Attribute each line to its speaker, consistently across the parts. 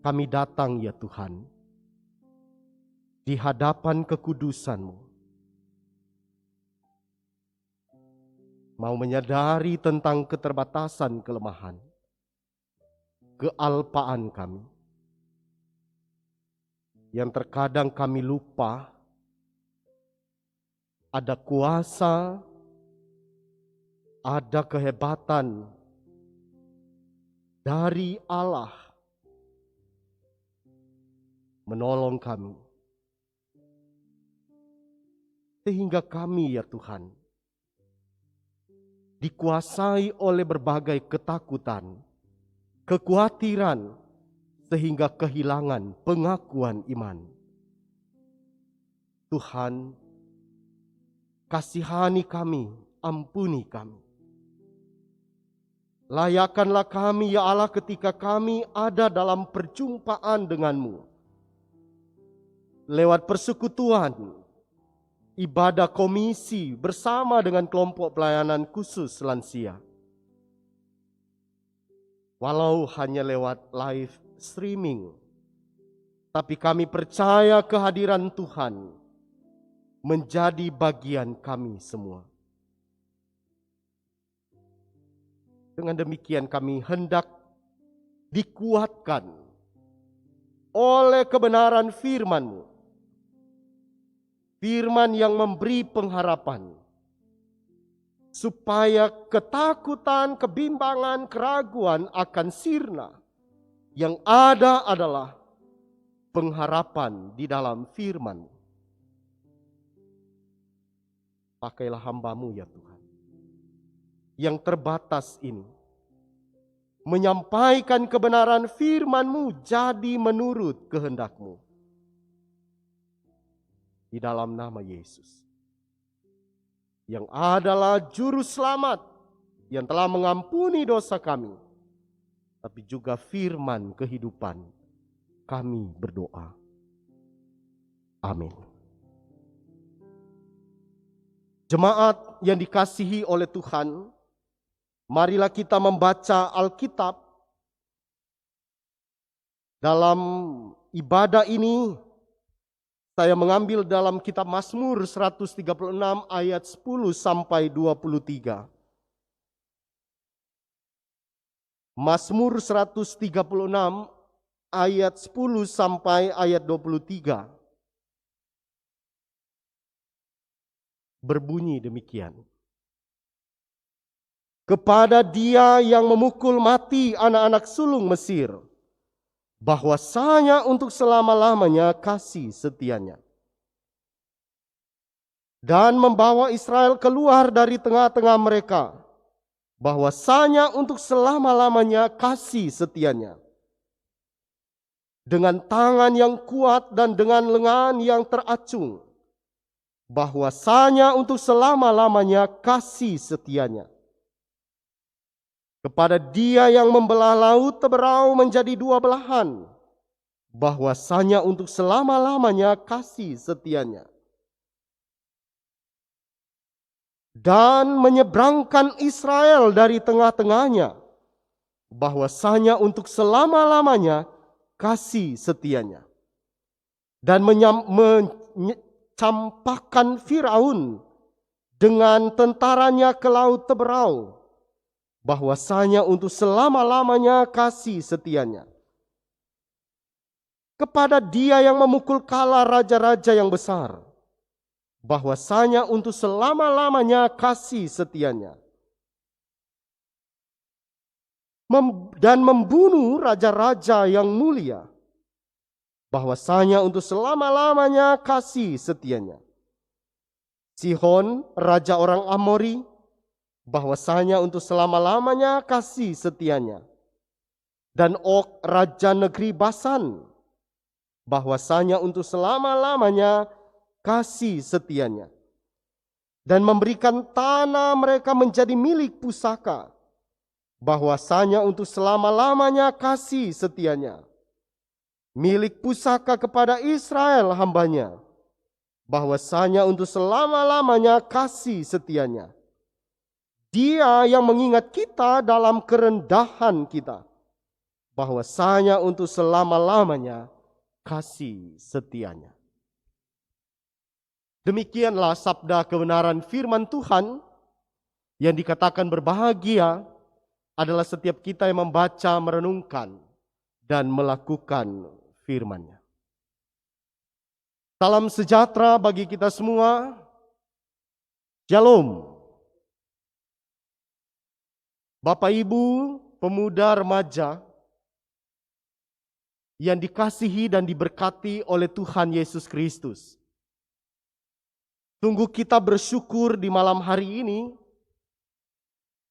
Speaker 1: Kami datang ya Tuhan, di hadapan kekudusan-Mu, mau menyadari tentang keterbatasan, kelemahan, kealpaan kami, yang terkadang kami lupa ada kuasa, ada kehebatan dari Allah menolong kami. Sehingga kami ya Tuhan, dikuasai oleh berbagai ketakutan, kekhawatiran, sehingga kehilangan pengakuan iman. Tuhan, kasihani kami, ampuni kami. Layakkanlah kami ya Allah ketika kami ada dalam perjumpaan denganmu. Lewat persekutuan, ibadah komisi bersama dengan kelompok pelayanan khusus lansia. Walau hanya lewat live streaming, tapi kami percaya kehadiran Tuhan menjadi bagian kami semua. Dengan demikian kami hendak dikuatkan oleh kebenaran firman-Mu. Firman yang memberi pengharapan, supaya ketakutan, kebimbangan, keraguan akan sirna. Yang ada adalah pengharapan di dalam firman. Pakailah hamba-Mu ya Tuhan, yang terbatas ini, menyampaikan kebenaran firman-Mu jadi menurut kehendak-Mu. Di dalam nama Yesus, yang adalah juru selamat, yang telah mengampuni dosa kami, tapi juga firman kehidupan, kami berdoa. Amin. Jemaat yang dikasihi oleh Tuhan, marilah kita membaca Alkitab. Dalam ibadah ini, saya mengambil dalam kitab Mazmur 136 ayat 10 sampai 23. Mazmur 136 ayat 10 sampai ayat 23. Berbunyi demikian. Kepada Dia yang memukul mati anak-anak sulung Mesir, bahwasanya untuk selama-lamanya kasih setianya, dan membawa Israel keluar dari tengah-tengah mereka, bahwasanya untuk selama-lamanya kasih setianya, dengan tangan yang kuat dan dengan lengan yang teracung, bahwasanya untuk selama-lamanya kasih setianya. Kepada Dia yang membelah laut Teberau menjadi dua belahan, bahwasanya untuk selama-lamanya kasih setianya. Dan menyeberangkan Israel dari tengah-tengahnya, bahwasanya untuk selama-lamanya kasih setianya. Dan mencampakkan Firaun dengan tentaranya ke laut Teberau, bahwasanya untuk selama-lamanya kasih setianya. Kepada Dia yang memukul kala raja-raja yang besar, bahwasanya untuk selama-lamanya kasih setianya. Dan membunuh raja-raja yang mulia, bahwasanya untuk selama-lamanya kasih setianya. Sihon, raja orang Amori, bahwasanya untuk selama-lamanya kasih setianya. Dan Og, raja negeri Basan, bahwasanya untuk selama-lamanya kasih setianya. Dan memberikan tanah mereka menjadi milik pusaka, bahwasanya untuk selama-lamanya kasih setianya. Milik pusaka kepada Israel hambanya, bahwasanya untuk selama-lamanya kasih setianya. Dia yang mengingat kita dalam kerendahan kita, bahwasanya untuk selama-lamanya kasih setianya. Demikianlah sabda kebenaran firman Tuhan yang dikatakan berbahagia adalah setiap kita yang membaca, merenungkan, dan melakukan firman-Nya. Salam sejahtera bagi kita semua. Shalom. Bapak Ibu, pemuda remaja yang dikasihi dan diberkati oleh Tuhan Yesus Kristus. Sungguh kita bersyukur di malam hari ini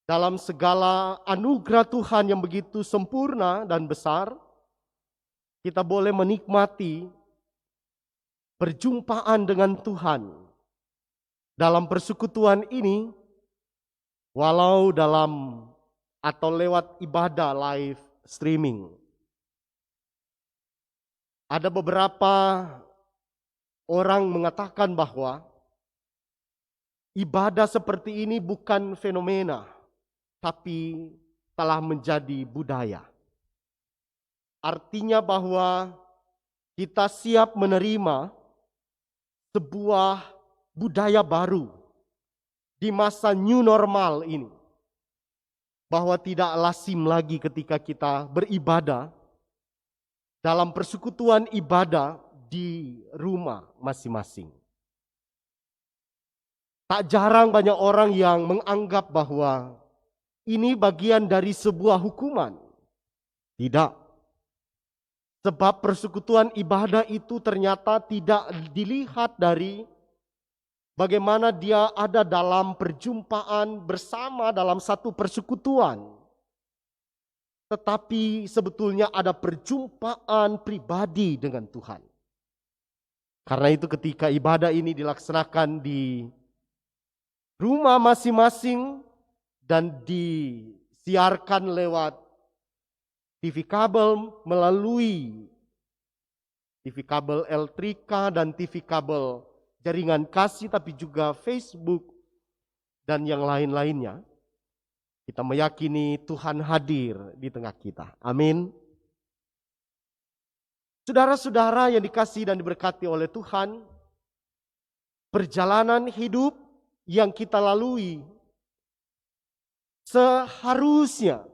Speaker 1: dalam segala anugerah Tuhan yang begitu sempurna dan besar, kita boleh menikmati perjumpaan dengan Tuhan dalam persekutuan ini, walau dalam atau lewat ibadah live streaming. Ada beberapa orang mengatakan bahwa ibadah seperti ini bukan fenomena, tapi telah menjadi budaya. Artinya bahwa kita siap menerima sebuah budaya baru di masa new normal ini. Bahwa tidak lazim lagi ketika kita beribadah dalam persekutuan ibadah di rumah masing-masing. Tak jarang banyak orang yang menganggap bahwa ini bagian dari sebuah hukuman. Tidak. Sebab persekutuan ibadah itu ternyata tidak dilihat dari bagaimana dia ada dalam perjumpaan bersama dalam satu persekutuan. Tetapi sebetulnya ada perjumpaan pribadi dengan Tuhan. Karena itu ketika ibadah ini dilaksanakan di rumah masing-masing dan disiarkan lewat TV kabel melalui TV kabel L3K dan TV kabel jaringan kasih, tapi juga Facebook dan yang lain-lainnya. Kita meyakini Tuhan hadir di tengah kita. Amin. Saudara-saudara yang dikasihi dan diberkati oleh Tuhan, perjalanan hidup yang kita lalui seharusnya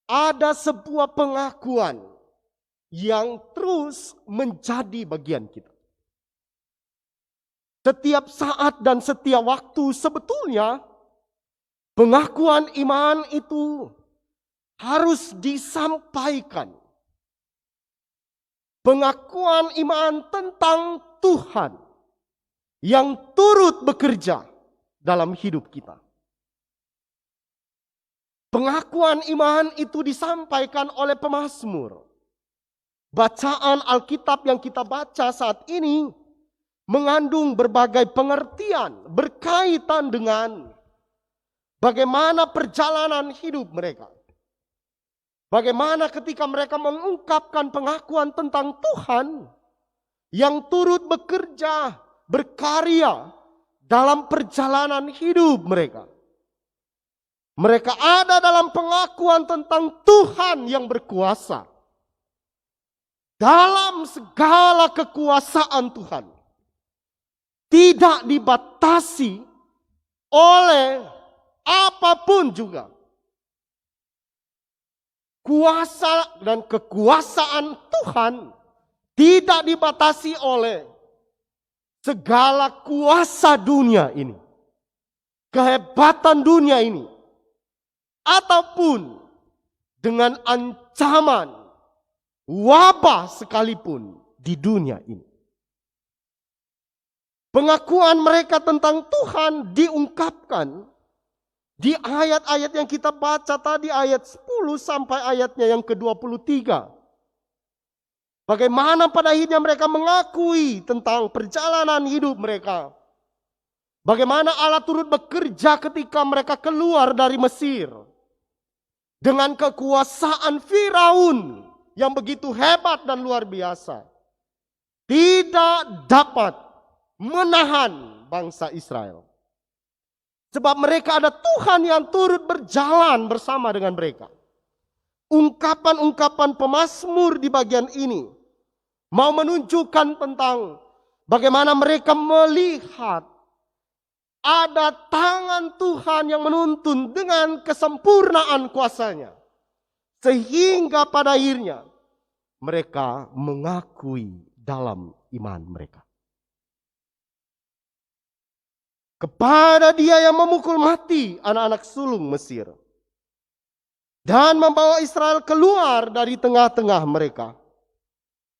Speaker 1: ada sebuah pengakuan yang terus menjadi bagian kita. Setiap saat dan setiap waktu sebetulnya pengakuan iman itu harus disampaikan. Pengakuan iman tentang Tuhan yang turut bekerja dalam hidup kita. Pengakuan iman itu disampaikan oleh pemazmur. Bacaan Alkitab yang kita baca saat ini mengandung berbagai pengertian berkaitan dengan bagaimana perjalanan hidup mereka. Bagaimana ketika mereka mengungkapkan pengakuan tentang Tuhan yang turut bekerja, berkarya dalam perjalanan hidup mereka. Mereka ada dalam pengakuan tentang Tuhan yang berkuasa. Dalam segala kekuasaan Tuhan. Tidak dibatasi oleh apapun juga. Kuasa dan kekuasaan Tuhan tidak dibatasi oleh segala kuasa dunia ini. Kehebatan dunia ini. Ataupun dengan ancaman wabah sekalipun di dunia ini. Pengakuan mereka tentang Tuhan diungkapkan di ayat-ayat yang kita baca tadi, ayat 10 sampai ayatnya yang ke-23. Bagaimana pada akhirnya mereka mengakui tentang perjalanan hidup mereka. Bagaimana Allah turut bekerja ketika mereka keluar dari Mesir. Dengan kekuasaan Firaun yang begitu hebat dan luar biasa. Tidak dapat menahan bangsa Israel. Sebab mereka ada Tuhan yang turut berjalan bersama dengan mereka. ungkapan-ungkapan pemazmur di bagian ini mau menunjukkan tentang bagaimana mereka melihat ada tangan Tuhan yang menuntun dengan kesempurnaan kuasanya. Sehingga pada akhirnya mereka mengakui dalam iman mereka. Kepada Dia yang memukul mati anak-anak sulung Mesir dan membawa Israel keluar dari tengah-tengah mereka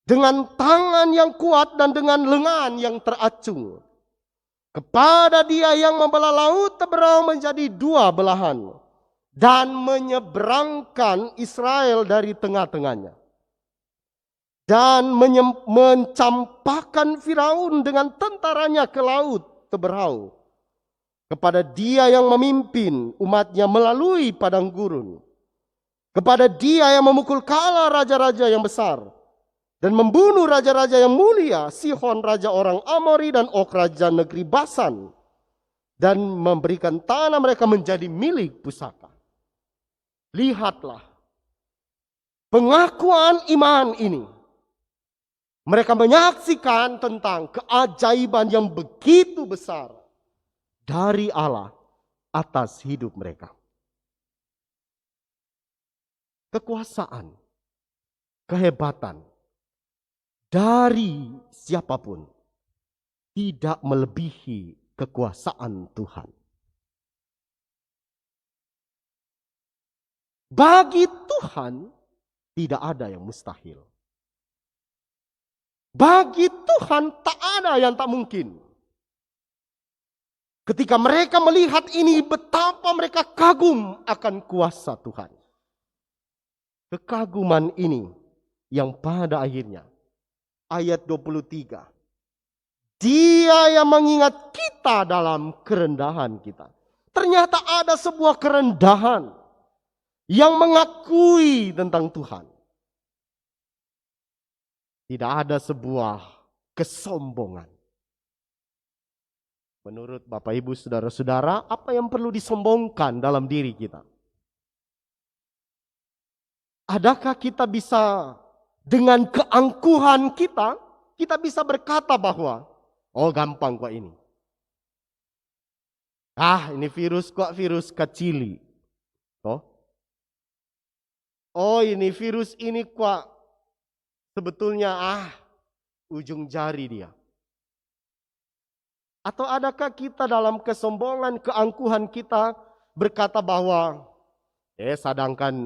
Speaker 1: dengan tangan yang kuat dan dengan lengan yang teracung. Kepada Dia yang membelah laut Teberau menjadi dua belahan dan menyeberangkan Israel dari tengah-tengahnya. Dan mencampakkan Firaun dengan tentaranya ke laut Teberau. Kepada Dia yang memimpin umatnya melalui padang gurun. Kepada Dia yang memukul kala raja-raja yang besar. Dan membunuh raja-raja yang mulia. Sihon raja orang Amori dan Og raja negeri Basan. Dan memberikan tanah mereka menjadi milik pusaka. Lihatlah pengakuan iman ini. Mereka menyaksikan tentang keajaiban yang begitu besar dari Allah atas hidup mereka. Kekuasaan, kehebatan dari siapapun tidak melebihi kekuasaan Tuhan. Bagi Tuhan tidak ada yang mustahil. Bagi Tuhan tak ada yang tak mungkin. Ketika mereka melihat ini, betapa mereka kagum akan kuasa Tuhan. Kekaguman ini yang pada akhirnya ayat 23. Dia yang mengingat kita dalam kerendahan kita. Ternyata ada sebuah kerendahan yang mengakui tentang Tuhan. Tidak ada sebuah kesombongan. Menurut Bapak Ibu Saudara-saudara, apa yang perlu disombongkan dalam diri kita? Adakah kita bisa dengan keangkuhan kita bisa berkata bahwa, oh gampang kok ini. Ini virus kok virus kecil. Oh ini virus ini kok sebetulnya ujung jari dia. Atau adakah kita dalam kesombongan, keangkuhan kita berkata bahwa sadangkan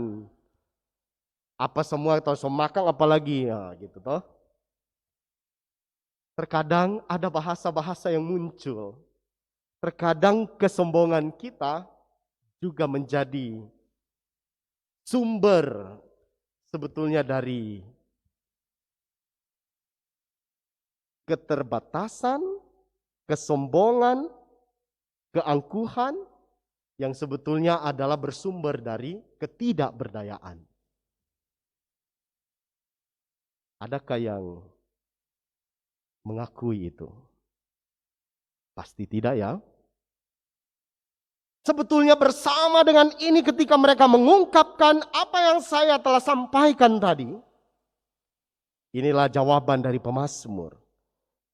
Speaker 1: apa semua atau semakan apalagi gitu toh. Terkadang ada bahasa-bahasa yang muncul. Terkadang kesombongan kita juga menjadi sumber sebetulnya dari keterbatasan, kesombongan, keangkuhan yang sebetulnya adalah bersumber dari ketidakberdayaan. Adakah yang mengakui itu? Pasti tidak ya. Sebetulnya bersama dengan ini ketika mereka mengungkapkan apa yang saya telah sampaikan tadi. Inilah jawaban dari pemazmur.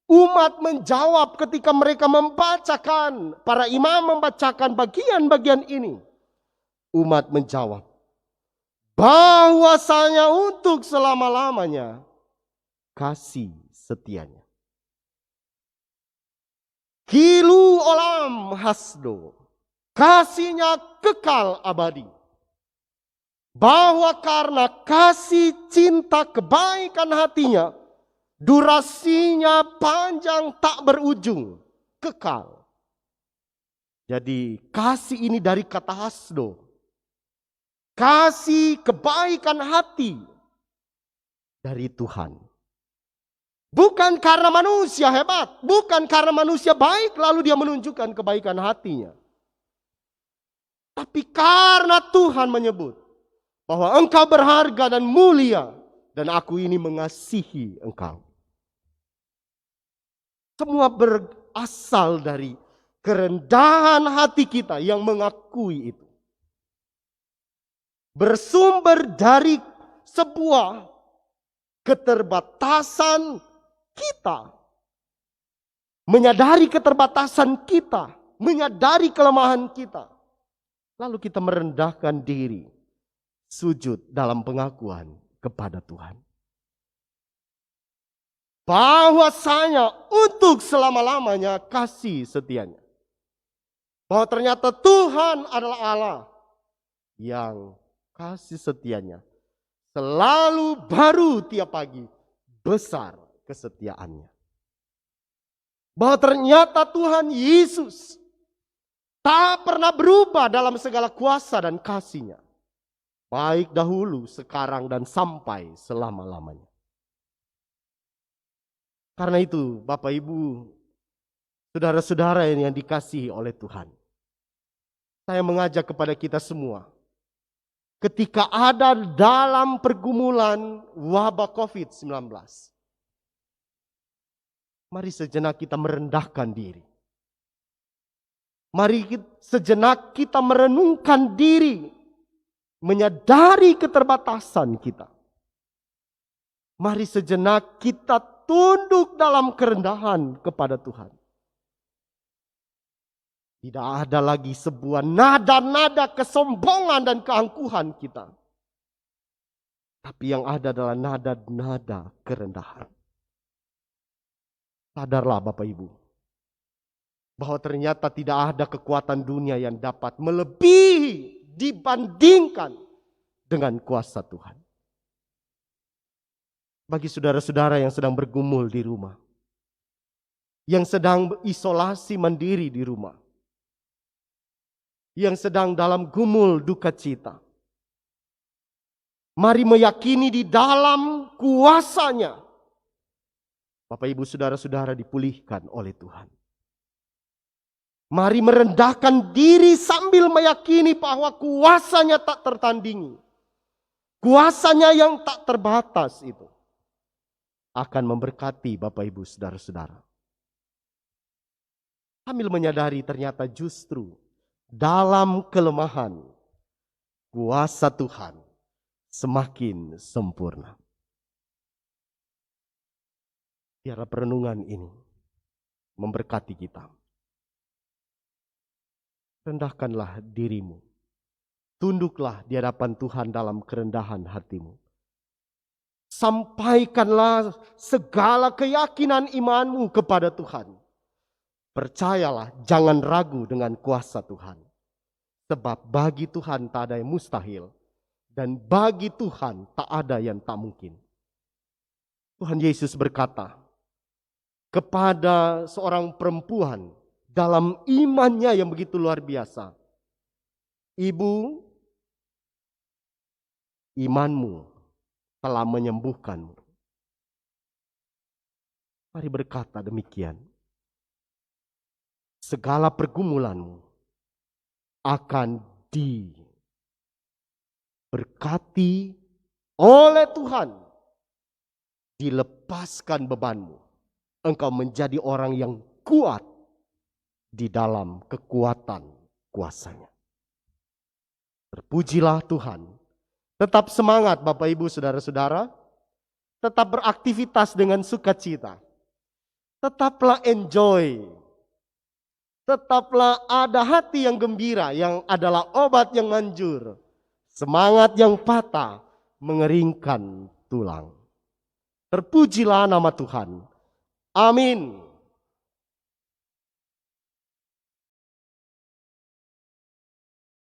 Speaker 1: Umat menjawab ketika mereka membacakan, para imam membacakan bagian-bagian ini. Umat menjawab bahwasanya untuk selama-lamanya kasih setianya. Kilu olam hasdo. Kasihnya kekal abadi. Bahwa karena kasih cinta kebaikan hatinya, durasinya panjang tak berujung, kekal. Jadi kasih ini dari kata hasdo. Kasih kebaikan hati dari Tuhan. Bukan karena manusia hebat, bukan karena manusia baik lalu dia menunjukkan kebaikan hatinya. Tapi karena Tuhan menyebut bahwa engkau berharga dan mulia dan aku ini mengasihi engkau. Semua berasal dari kerendahan hati kita yang mengakui itu. bersumber dari sebuah keterbatasan kita. Menyadari keterbatasan kita, menyadari kelemahan kita. Lalu kita merendahkan diri, sujud dalam pengakuan kepada Tuhan. Bahwasanya untuk selama-lamanya kasih setianya. Bahwa ternyata Tuhan adalah Allah yang kasih setianya selalu baru tiap pagi, besar kesetiaannya. Bahwa ternyata Tuhan Yesus tak pernah berubah dalam segala kuasa dan kasih-Nya. Baik dahulu, sekarang, dan sampai selama-lamanya. Karena itu, Bapak Ibu, saudara-saudara yang dikasihi oleh Tuhan, saya mengajak kepada kita semua, ketika ada dalam pergumulan wabah COVID-19, mari sejenak kita merendahkan diri. Mari sejenak kita merenungkan diri, menyadari keterbatasan kita. Mari sejenak kita tunduk dalam kerendahan kepada Tuhan. Tidak ada lagi sebuah nada-nada kesombongan dan keangkuhan kita. Tapi yang ada adalah nada-nada kerendahan. Sadarlah Bapak Ibu, bahwa ternyata tidak ada kekuatan dunia yang dapat melebihi dibandingkan dengan kuasa Tuhan. Bagi saudara-saudara yang sedang bergumul di rumah, yang sedang isolasi mandiri di rumah, yang sedang dalam gumul duka cita, mari meyakini di dalam kuasa-Nya, Bapak Ibu saudara-saudara dipulihkan oleh Tuhan. Mari merendahkan diri sambil meyakini bahwa kuasa-Nya tak tertandingi. Kuasa-Nya yang tak terbatas itu akan memberkati Bapak Ibu saudara-saudara. Sambil menyadari ternyata justru dalam kelemahan kuasa Tuhan semakin sempurna. Biarlah perenungan ini memberkati kita. Rendahkanlah dirimu. Tunduklah di hadapan Tuhan dalam kerendahan hatimu. Sampaikanlah segala keyakinan imanmu kepada Tuhan. Percayalah, jangan ragu dengan kuasa Tuhan. Sebab bagi Tuhan tak ada yang mustahil. Dan bagi Tuhan tak ada yang tak mungkin. Tuhan Yesus berkata kepada seorang perempuan dalam imannya yang begitu luar biasa. Ibu, imanmu telah menyembuhkanmu. Mari berkata demikian. Segala pergumulanmu akan diberkati oleh Tuhan. Dilepaskan bebanmu. Engkau menjadi orang yang kuat di dalam kekuatan kuasa-Nya. Terpujilah Tuhan. Tetap semangat Bapak Ibu saudara-saudara. Tetap beraktivitas dengan sukacita. Tetaplah enjoy. Tetaplah ada hati yang gembira, yang adalah obat yang manjur. Semangat yang patah mengeringkan tulang. Terpujilah nama Tuhan. Amin.